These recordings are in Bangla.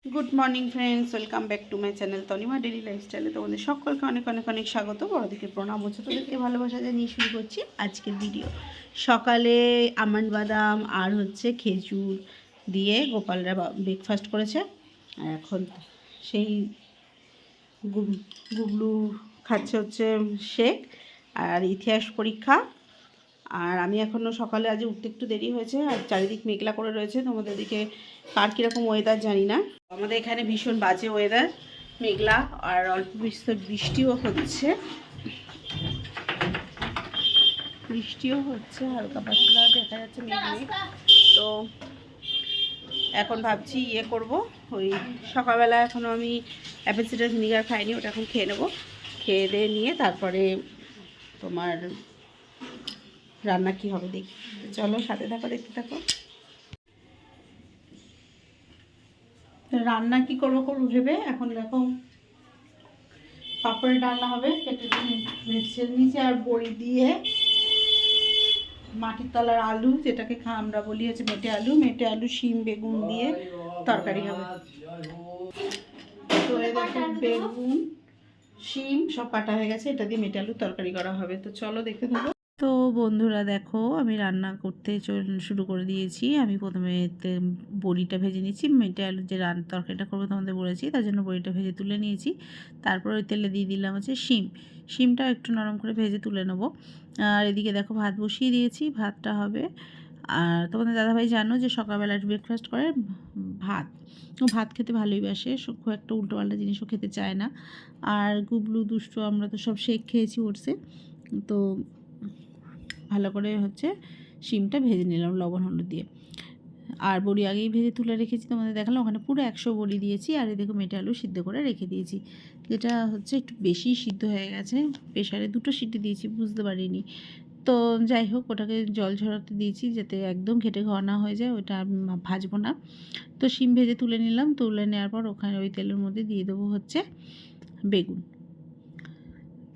Good morning friends, welcome back to my channel Tanima daily লাইফস্টাইলে তোমাদের সকলকে অনেক অনেক অনেক স্বাগত। বড়দিকে প্রণাম হচ্ছে, তোদেরকে ভালোবাসা জানিয়ে শুরু করছি আজকের ভিডিও। সকালে আমন্ড বাদাম আর খেজুর দিয়ে গোপালরা ব্রেকফাস্ট করেছে। আর এখন সেই গুবলু খাচ্ছে শেক আর ইতিহাস পরীক্ষা। আর আমি এখনও সকালে আজ উঠতে একটু দেরি হয়েছে, আর চারিদিক মেঘলা করে রয়েছে। তোমাদের দিকে কার কীরকম ওয়েদার জানি না, আমাদের এখানে ভীষণ বাজে ওয়েদার, মেঘলা আর অল্প বিস্তর বৃষ্টিও হচ্ছে হালকা পাতলা দেখা যাচ্ছে মেঘ। তো এখন ভাবছি করব, ওই সকালবেলা এখনও আমি অ্যাপেল সিডার ভিনিগার খাইনি, ওটা এখন খেয়ে নেবো। খেয়ে দিয়ে নিয়ে তারপরে তোমার রান্না কি হবে দেখি। চলো সাথে থাকো, দেখতে থাকো। রান্না কি করবো ভেবে এখন দেখো পাপড়ের ডালনা হবে, কেটে নিচে আর বড়ি দিয়ে মাটির তলার আলু, যেটাকে আমরা বলি মেটে আলু শিম বেগুন দিয়ে তরকারি হবে। তো দেখো বেগুন শিম সব কাটা হয়ে গেছে, এটা দিয়ে মেটে আলুর তরকারি করা হবে। তো চলো দেখতে থাকো। তো বন্ধুরা দেখো, আমি রান্না করতে শুরু করে দিয়েছি। আমি প্রথমে বড়িটা ভেজে নিচ্ছি। মেটে আলুর যে তরকারিটা করবো তোমাদের বলেছি, তার জন্য বড়িটা ভেজে তুলে নিয়েছি। তারপর ওই তেলে দিয়ে দিলাম শিমটা একটু নরম করে ভেজে তুলে নেবো। আর এদিকে দেখো ভাত বসিয়ে দিয়েছি, ভাতটা হবে। আর তোমাদের দাদাভাই জানো যে সকালবেলা ব্রেকফাস্ট করে ভাত, ও ভাত খেতে ভালোই বাসে, খুব একটা উল্টোপাল্টা জিনিসও খেতে চায় না। আর গুবলু দুষ্টু আমরা তো সব শেক খেয়েছি ওটসে। তো ভালো করে শিমটা ভেজে নিলাম লবণ হলুদ দিয়ে। আর বড়ি আগেই ভেজে তুলে রেখেছি, তোমাদের দেখালাম। ওখানে পুরো 100 বড়ি দিয়েছি। আর দেখো মেটে আলু সিদ্ধ করে রেখে দিয়েছি, যেটা একটু বেশি সিদ্ধ হয়ে গেছে। প্রেশারে 2টো সিটি দিয়েছি, বুঝতে পারিনি। তো যাই হোক, ওটাকে জল ঝরাতে দিয়েছি যাতে একদম ঘেটে ঘর না হয়ে যায়, ওটা ভাজবো না। তো শিম ভেজে তুলে নিলাম। তুলে নেওয়ার পর ওখানে ওই তেলের মধ্যে দিয়ে দেবো বেগুন।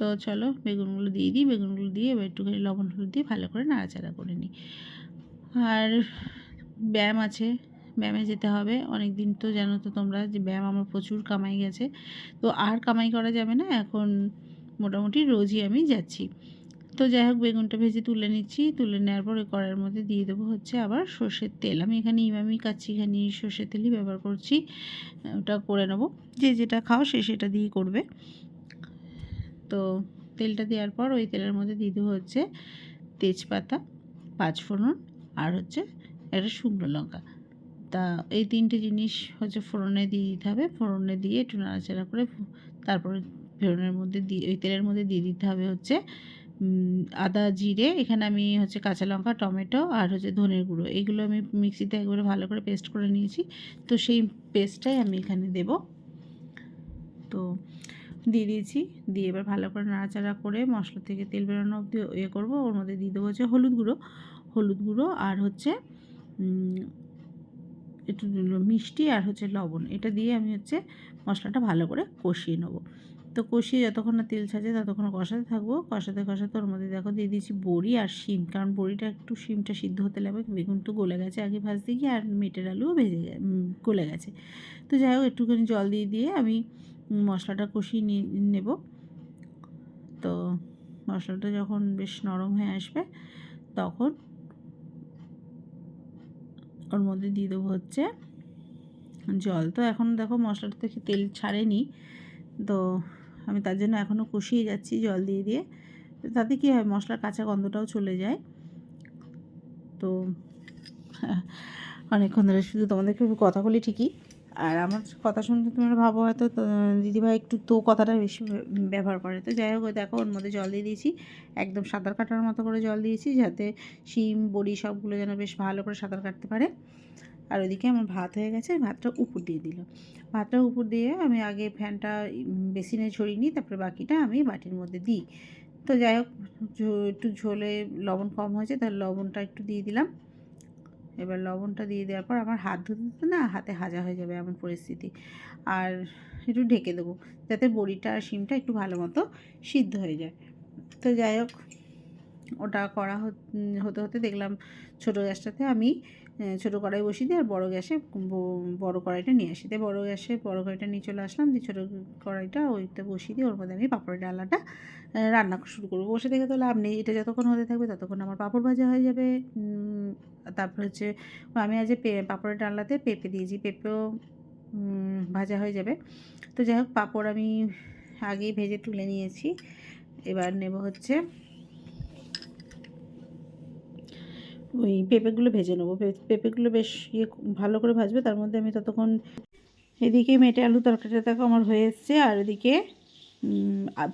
তো চলো বেগুনগুলো দিয়ে দিই। বেগুনগুলো দিয়ে এবার একটুখানি লবণ হলুদ দিয়ে ভালো করে নাড়াচাড়া করে নিই। আর ব্যায়াম আছে, ব্যায়ামে যেতে হবে। অনেক দিন তো জানো তো তোমরা যে ব্যায়াম আমার প্রচুর কামাই গেছে। তো আর কামাই করা যাবে না, এখন মোটামুটি রোজই আমি যাচ্ছি। তো যাই হোক, বেগুনটা ভেজে তুলে নিচ্ছি। তুলে নেওয়ার পর ওই কড়াইয়ের মধ্যে দিয়ে দেবো আবার সর্ষের তেল। আমি এখানে ইমামি কাচ্চি এখানে সর্ষের তেলই ব্যবহার করছি। ওটা করে নেবো, যে যেটা খাও সেটা দিয়েই করবে। তো তেলটা দেওয়ার পর ওই তেলের মধ্যে দিয়ে দেবো তেজপাতা, 5 ফোড়ন আর একটা শুকনো লঙ্কা। তা এই 3টে জিনিস ফোড়নে দিয়ে দিতে হবে। ফোড়নে দিয়ে একটু নাড়াচাড়া করে তারপরে ফোড়নের মধ্যে ওই তেলের মধ্যে দিয়ে দিতে হবে আদা জিরে। এখানে আমি কাঁচা লঙ্কা, টমেটো আর ধনের গুঁড়ো, এইগুলো আমি মিক্সিতে একবারে ভালো করে পেস্ট করে নিয়েছি। তো সেই পেস্টটাই আমি এখানে দেব। তো দিয়ে দিয়েছি, দিয়ে এবার ভালো করে নাড়াচাড়া করে মশলা থেকে তেল বেরোনো অবধি করবো। ওর মধ্যে দিয়ে দেবো হলুদ গুঁড়ো আর একটু মিষ্টি আর লবণ। এটা দিয়ে আমি মশলাটা ভালো করে কষিয়ে নেবো। তো কষিয়ে যতক্ষণ না তেল ছাড়ছে ততক্ষণ কষাতে থাকবো। কষাতে ওর মধ্যে দেখো দিয়ে দিয়েছি বড়ি আর শিম, কারণ বড়িটা শিমটা সিদ্ধ হতে লাগবে। বেগুন তো গলে গেছে আগে ভাজতে গিয়ে, আর মেটের আলুও গলে গেছে। তো যাই হোক, একটুখানি জল দিয়ে আমি মশলাটা কষিয়ে নেব। তো মশলাটা যখন বেশ নরম হয়ে আসবে তখন ওর মধ্যে দিয়ে দেবো জল। তো এখন দেখো মশলাটা থেকে তেল ছাড়েনি, তো আমি তার জন্য এখনও কষিয়ে যাচ্ছি জল দিয়ে। তাতে কী হয়, মশলার কাঁচা গন্ধটাও চলে যায়। তো অনেকক্ষণ ধরে শুধু তোমাদেরকে কথা বলি ঠিকই, আর আমার কথা শুনতে তোমরা ভাবো হয়তো দিদিভাই একটু তো কথাটা বেশি ব্যবহার করে। তো যাই হোক, দেখো ওর মধ্যে জল দিয়ে দিয়েছি, একদম সাঁতার কাটার মতো করে জল দিয়েছি, যাতে শিম বড়ি সবগুলো যেন বেশ ভালো করে সাঁতার কাটতে পারে। আর ওইদিকে আমার ভাত হয়ে গেছে, ভাতটা উপর দিয়ে দিল। ভাতটা উপর দিয়ে আমি আগে ফ্যানটা বেসিনে ছড়িয়ে নিই, তারপরে বাকিটা আমি বাটির মধ্যে দিই। তো যাই হোক, একটু ঝোলে লবণ কম হয়েছে, তাহলে লবণটা একটু দিয়ে দিলাম। এবার লবণটা দিয়ে দেওয়ার পর আমার হাত ধুতে না হাতে হাজা হয়ে যাবে এমন পরিস্থিতি। আর একটু ঢেকে দেবো যাতে বড়িটা আর শিমটা একটু ভালো মতো সিদ্ধ হয়ে যায়। তো যাই হোক, ওটা করা হতে হতে দেখলাম ছোটো গ্যাসটাতে আমি ছোটো কড়াই বসিয়ে দিই আর বড় গ্যাসে বড় কড়াইটা নিয়ে আসি। তাই বড় গ্যাসে বড় কড়াইটা নিয়ে চলে আসলাম, দিয়ে ছোটো কড়াইটা ওইটা বসিয়ে দিয়ে ওর মধ্যে আমি পাঁপড়ের ডালনাটা রান্না শুরু করবো। বসে থেকে তো লাভ নেই, এটা যতক্ষণ হতে থাকবে ততক্ষণ আমার পাঁপড় ভাজা হয়ে যাবে। তারপর হচ্ছে আমি আজ পাঁপড়ের ডালনাতে পেঁপে দিয়েছি, পেঁপেও ভাজা হয়ে যাবে। তো যাই হোক, পাঁপড় আমি আগেই ভেজে তুলে নিয়েছি। এবার নেব হচ্ছে ওই পেঁপেগুলো ভেজে নেবো। পেঁপেগুলো বেশ ভালো করে ভাজবে, তার মধ্যে আমি ততক্ষণ এদিকে মেটে আলু তরকারিটা দেখো আমার হয়ে এসছে, আর এদিকে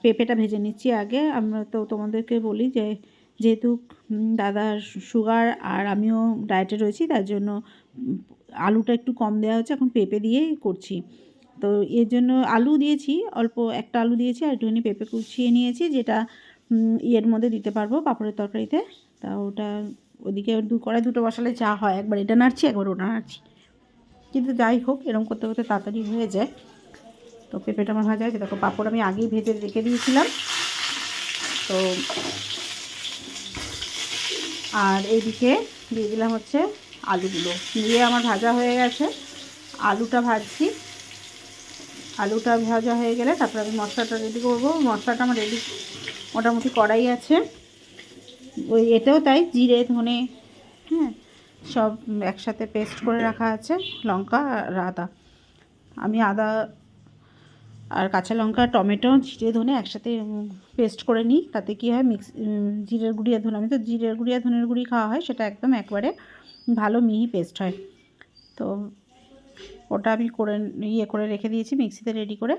পেঁপেটা ভেজে নিচ্ছি আগে। আমরা তো তোমাদেরকে বলি যে যেহেতু দাদার সুগার আর আমিও ডায়েটে রয়েছি, তার জন্য আলুটা একটু কম দেওয়া হচ্ছে, এখন পেঁপে দিয়েই করছি। তো এর জন্য আলু দিয়েছি, অল্প একটা আলু দিয়েছি, আর একটুখানি পেঁপে কুচিয়ে নিয়েছি, যেটা ইয়ের মধ্যে দিতে পারবো পাঁপড়ের তরকারিতে। তা ওটা ওদিকে কড়াই দুটো বসালে যা হয়, একবার এটা নাড়ছি একবার ওটা নাড়ছি, কিন্তু যাই হোক এরকম করতে করতে তাড়াতাড়ি হয়ে যায়। তো পেঁপেটা আমার ভাজা হয়েছে, দেখো পাঁপড় আমি আগেই ভেজে রেখে দিয়েছিলাম। তো আর এইদিকে দিয়ে দিলাম হচ্ছে আলুগুলো, দিয়ে আমার ভাজা হয়ে গেছে। আলুটা ভাজছি, আলুটা ভাজা হয়ে গেলে তারপরে আমি মশলাটা রেডি করবো। মশলাটা আমার রেডি মোটামুটি কড়াই আছে। ওই এটাও তাই, জিরে ধনে হ্যাঁ সব একসাথে পেস্ট করে রাখা আছে, লঙ্কা আর আদা। আমি আদা আর কাঁচা লঙ্কা টমেটো জিরে ধনে একসাথে পেস্ট করে নিই। তাতে কী হয়, জিরের গুঁড়ি আর ধনে, আমি তো জিরের গুঁড়ি আর ধনের গুঁড়ি খাওয়া হয়, সেটা একদম একবারে ভালো মিহি পেস্ট হয়। তো ওটা আমি করে রেখে দিয়েছি মিক্সিতে রেডি করে।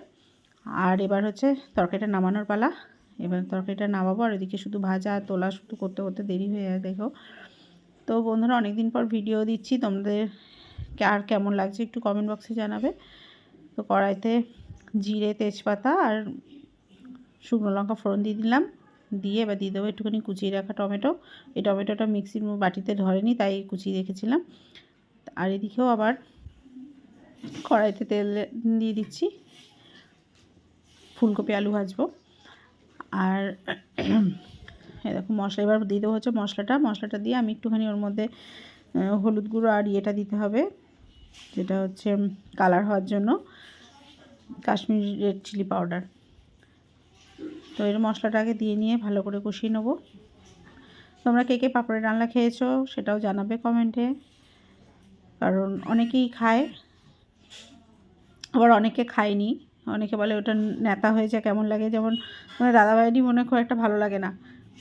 আর এবার হচ্ছে তরকারিটা নামানোর পালা। এবার তরকারিটা নামাবো, আর এদিকে শুধু ভাজা তোলা শুধু করতে করতে দেরি হয়ে যায় দেখো। তো বন্ধুরা, অনেক দিন পর ভিডিও দিচ্ছি, তোমাদের আর কেমন লাগছে একটু কমেন্ট বক্সে জানাবে। তো কড়াইতে জিরে তেজপাতা আর শুকনো লঙ্কা ফোড়ন দিয়ে দিলাম, দিয়ে এবার দিয়ে দেবো একটুখানি কুচিয়ে রাখা টমেটো। এই টমেটোটা মিক্সির বাটিতে ধরেনি, তাই কুচিয়ে রেখেছিলাম। আর এদিকেও আবার কড়াইতে তেল দিয়ে দিচ্ছি, ফুলকপি আলু ভাজবো। আর এরকম মশলা এবার দিয়ে দেবো হচ্ছে মশলাটা দিয়ে আমি একটুখানি ওর মধ্যে হলুদ গুঁড়ো আর ইয়েটা দিতে হবে, যেটা হচ্ছে কালার হওয়ার জন্য কাশ্মীরি রেড চিলি পাউডার। তো এর মশলাটা আগে দিয়ে নিয়ে ভালো করে কষিয়ে নেবো। তোমরা কে কে পাঁপড়ের ডালনা খেয়েছো সেটাও জানাবে কমেন্টে, কারণ অনেকেই খায়, আবার অনেকে খায়নি। অনেকে বলে ওটা নেতা হয়েছে কেমন লাগে, যেমন দাদাভাইয়েরই মনে খুব একটা ভালো লাগে না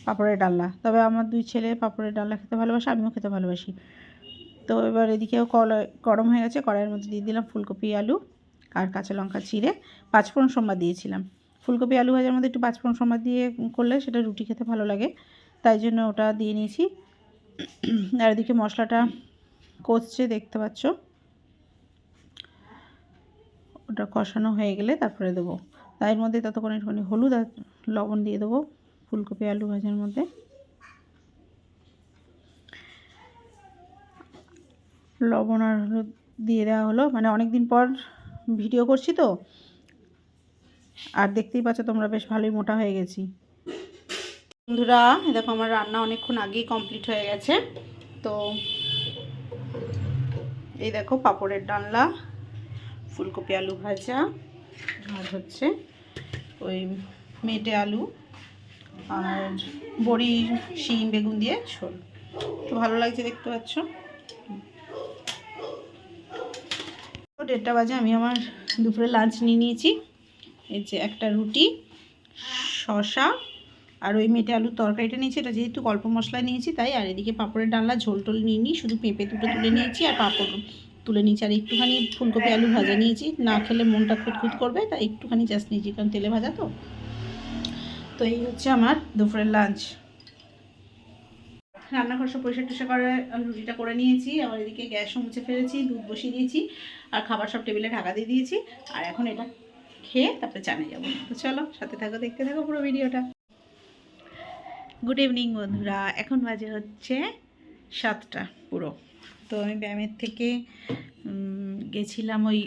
পাঁপড়ের ডালনা, তবে আমার দুই ছেলে পাঁপড়ের ডালনা খেতে ভালোবাসে, আমিও খেতে ভালোবাসি। তো এবার এদিকেও গরম হয়ে গেছে, কড়াইয়ের মধ্যে দিয়ে দিলাম ফুলকপি আলু আর কাঁচা লঙ্কা চিড়ে, পাঁচফোড়ন সম্বাদ দিয়েছিলাম। ফুলকপি আলু ভাজার মধ্যে একটু পাঁচফোড়ন সম্বাদ দিয়ে করলে সেটা রুটি খেতে ভালো লাগে, তাই জন্য ওটা দিয়ে নিয়েছি। আর এদিকে মশলাটা কষছে দেখতে পাচ্ছ, ওটা কষানো হয়ে গেলে তারপরে দেবো। তার মধ্যে ততক্ষণ একটুখানি হলুদ আর লবণ দিয়ে দেবো ফুলকপি আলু ভাজার মধ্যে। লবণ আর হলুদ দিয়ে দেওয়া হলো, মানে অনেক দিন পর ভিডিও করছি তো, আর দেখতেই পাচ্ছ তোমরা বেশ ভালোই মোটা হয়ে গেছি। বন্ধুরা দেখো আমার রান্না অনেকক্ষণ আগেই কমপ্লিট হয়ে গেছে। তো এই দেখো পাঁপড়ের ডালনা, ফুলকপি আলু ভাজা, আর হচ্ছে ওই মেটে আলু আর বড়ি শিম বেগুন দিয়ে ঝোল। তো ভালো লাগছে দেখতে পাচ্ছ। 1:30 বাজে আমি আমার দুপুরে লাঞ্চ নিয়ে নিয়েছি। এই যে একটা রুটি, শসা আর ওই মেটে আলুর তরকারিটা নিয়েছি, এটা যেহেতু অল্প মশলা নিয়েছি তাই। আর এদিকে পাঁপড়ের ডালনা ঝোল টোল নিয়ে নিই, শুধু পেঁপে দুটো তুলে নিয়েছি আর পাঁপড় তুলে নিয়েছি, আর একটুখানি ফুলকপি আলু ভাজা নিয়েছি, না খেলে মনটা খুঁতখুত করবে তাই একটুখানি জাস্ট নিয়েছি, কারণ তেলে ভাজা তো। তো এই হচ্ছে আমার দুপুরের লাঞ্চ। রান্নাঘর সব পরিষ্কার টরিষ্কার করে রুটিটা করে নিয়েছি, আবার এদিকে গ্যাসও মুছে ফেলেছি, দুধ বসিয়ে দিয়েছি, আর খাবার সব টেবিলে ঢাকা দিয়ে দিয়েছি। আর এখন এটা খেয়ে তারপরে চানে যাবো। তো চলো সাথে থাকো, দেখতে থাকো পুরো ভিডিওটা। গুড ইভিনিং বন্ধুরা, এখন বাজে হচ্ছে 7টা পুরো। তো আমি ব্যায়ামের থেকে গেছিলাম ওই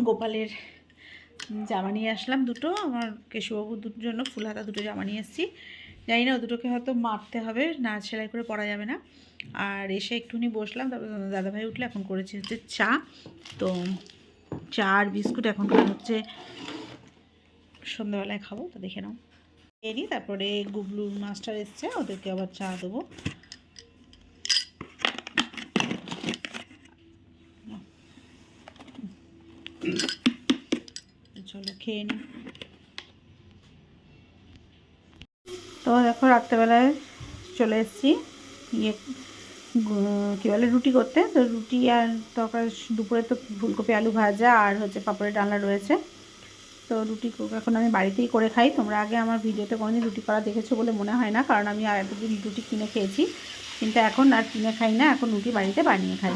গোপালের জামা নিয়ে আসলাম দুটো, আমার কেশুবাবুর দুটোর জন্য ফুল হাতা দুটো জামা নিয়ে এসেছি। জানি না, দুটোকে হয়তো মারতে হবে, না সেলাই করে পরা যাবে না। আর এসে একটুখানি বসলাম, তারপর দাদাভাই উঠলে এখন করেছি হচ্ছে চা। তো চা আর বিস্কুট এখনকার হচ্ছে সন্ধ্যাবেলায় খাবো, তো দেখে নাও। এরই তারপরে গুবলু মাস্টার এসছে, ওদেরকে আবার চা দেবো। চলো খেয়ে নিই। তো দেখো রাত্রেবেলায় চলে এসেছি ইয়ে কী বলে রুটি করতে। তো রুটি আর তরকারি, দুপুরে তো ফুলকপি আলু ভাজা আর হচ্ছে পাপড়ের ডালনা রয়েছে। তো রুটি এখন আমি বাড়িতেই করে খাই। তোমরা আগে আমার ভিডিওতে কোনোদিন রুটি করা দেখেছো বলে মনে হয় না, কারণ আমি আর এতদিন রুটি কিনে খেয়েছি, কিন্তু এখন আর কিনে খাই না, এখন রুটি বাড়িতে বানিয়ে খাই।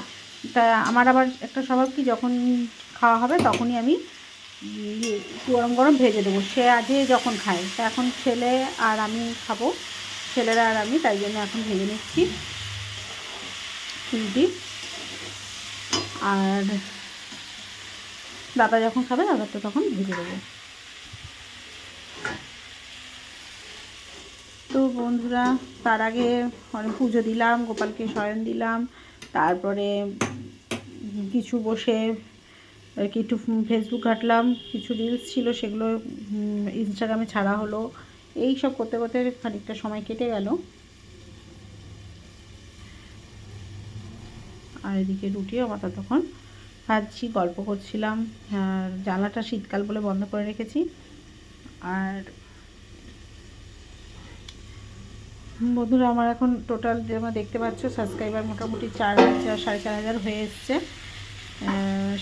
তা আমার আবার একটা স্বভাব কি, যখন খাওয়া হবে তখনই আমি গরম গরম ভেজে দেবো, সে আজে যখন খায়। তা এখন ছেলে আর আমি খাবো, ছেলেরা আর আমি, তাই জন্য এখন ভেজে নিচ্ছি রুটি। আর দাদা যখন খাবে দাদারটা তখন ভেজে দেবো। তো বন্ধুরা, তার আগে অনেক পুজো দিলাম, গোপালকে শয়ন দিলাম, তারপরে কিছু বসে আর কি একটু ফেসবুক ঘাঁটলাম, কিছু রিলস ছিল সেগুলো ইনস্টাগ্রামে ছাড়া হলো। এই সব করতে করতে খানিকটা সময় কেটে গেল। আর এদিকে রুটিও আমার তখন ভাজছি, গল্প করছিলাম। জানলাটা শীতকাল বলে বন্ধ করে রেখেছি। আর বন্ধুরা, আমার এখন টোটাল যেমন দেখতে পাচ্ছ সাবস্ক্রাইবার মোটামুটি 4,000 4,500 হয়ে এসছে।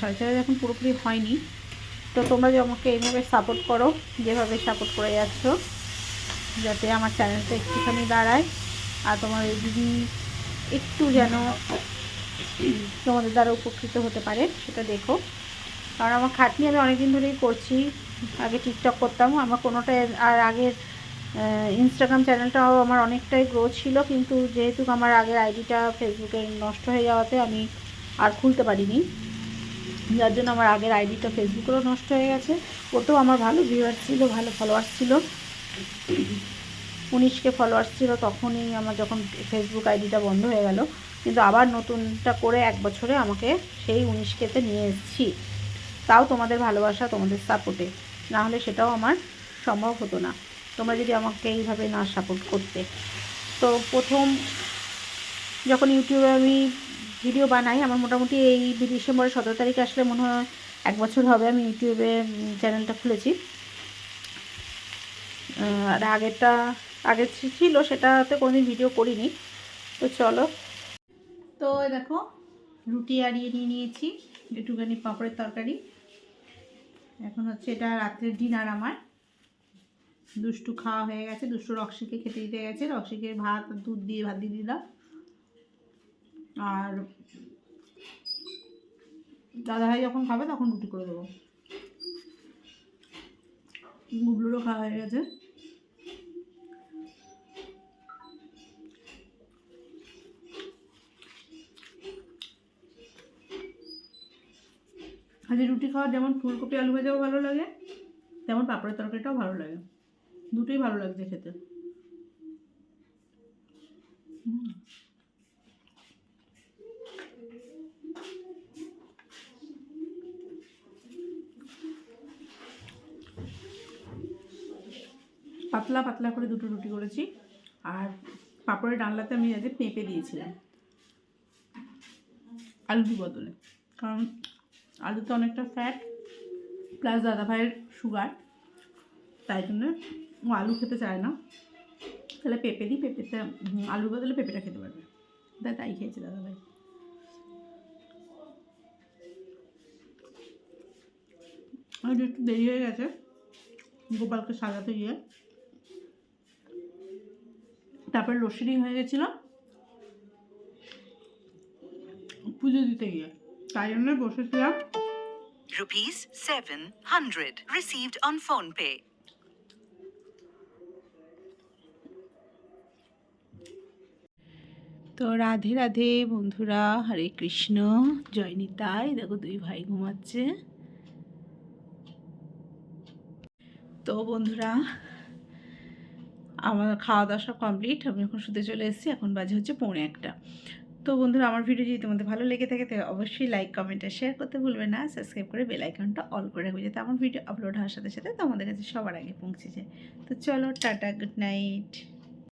4,500 এখন পুরোপুরি হয়নি। তো তোমরা যে আমাকে এইভাবে সাপোর্ট করো, যেভাবে সাপোর্ট করে যাচ্ছ, যাতে আমার চ্যানেলটা একটুখানি দাঁড়ায়, আর তোমার দিদি একটু যেন তোমাদের দ্বারা উপকৃত হতে পারে সেটা দেখো। কারণ আমার খাটনি আমি অনেকদিন ধরেই করছি। আগে টিকটক করতাম, আমার কোনোটাই আর আগের ইনস্টাগ্রাম চ্যানেলটাও আমার অনেকটাই গ্রো ছিল, কিন্তু যেহেতু আমার আগের আইডিটা ফেসবুকে নষ্ট হয়ে যাওয়াতে আমি আর খুলতে পারিনি, যার জন্য আমার আগের আইডিটা ফেসবুকেরও নষ্ট হয়ে গেছে। ওতেও আমার ভালো ভিউয়ার্স ছিল, ভালো ফলোয়ার্স ছিল, 19K ফলোয়ার্স ছিল তখনই আমার, যখন ফেসবুক আইডিটা বন্ধ হয়ে গেল। কিন্তু আবার নতুনটা করে 1 বছরে আমাকে সেই 19Kতে নিয়ে এসেছি, তাও তোমাদের ভালোবাসা, তোমাদের সাপোর্টে, না হলে সেটাও আমার সম্ভব হতো না, তোমরা যদি আমাকে এইভাবে না সাপোর্ট করতে। তো প্রথম যখন ইউটিউবে আমি ভিডিও বানাই, আমার মোটামুটি এই ডিসেম্বরের 17 তারিখে আসলে মনে হয় 1 বছর হবে আমি ইউটিউবে চ্যানেলটা খুলেছি। আর আগের ছিল সেটাতে কোনোদিন ভিডিও করিনি। তো চলো, তো দেখো রুটি আরিয়ে নিয়ে নিয়েছি, একটুখানি পাঁপড়ের তরকারি। এখন হচ্ছে এটা রাত্রের ডিনার আমার। দুষ্টু খাওয়া হয়ে গেছে, দুষ্টু রক্সিকে খেতে দিতে গেছে, রক্সিকে ভাত দুধ দিয়ে ভাত দিয়ে দিলাম। আর দাদাভাই যখন খাবে তখন রুটি করে দেবো। গুবলুরও খাওয়া হয়ে গেছে। আজ রুটি খাওয়া যেমন ফুলকপি আলু ভাজাও ভালো লাগে, তেমন পাঁপড়ের তরকারিটাও ভালো লাগে, দুটোই ভালো লাগছে খেতে। পাতলা পাতলা করে দুটো রুটি করেছি। আর পাঁপড়ের ডালনাতে আমি আজকে পেঁপে দিয়েছিলাম আলুর বদলে, কারণ আলুতে অনেকটা ফ্যাট, প্লাস দাদাভাইয়ের সুগার, তাই জন্য ও আলু খেতে চায় না। তাহলে পেঁপে দিই, পেঁপেতে আলুর বদলে পেঁপেটা খেতে পারবে, তাই খেয়েছে দাদাভাই। আর একটু দেরি হয়ে গেছে গোপালকে সাজাতে গিয়ে, তারপর লোডশেডিং হয়ে গেছিলো পুজো দিতে গিয়ে, তাই জন্য বসেছিলাম। ₹700 received on PhonePe. তো রাধে রাধে বন্ধুরা, হরে কৃষ্ণ, জয় নিতাই। দেখো 2 ভাই ঘুমাচ্ছে। তো বন্ধুরা, আমার খাওয়া দাওয়া সব কমপ্লিট, আমি এখন শুতে চলে এসেছি, এখন বাজে হচ্ছে 1:45। তো বন্ধুরা, আমার ভিডিও যদি তোমাদের ভালো লেগে থাকে তাহলে অবশ্যই লাইক কমেন্ট আর শেয়ার করতে ভুলবে না, সাবস্ক্রাইব করে বেল আইকনটা অল করে রাখবে, যাতে আমার ভিডিও আপলোড হওয়ার সাথে সাথে তোমাদের কাছে সবার আগে পৌঁছে যায়। তো চলো, টাটা, গুড নাইট।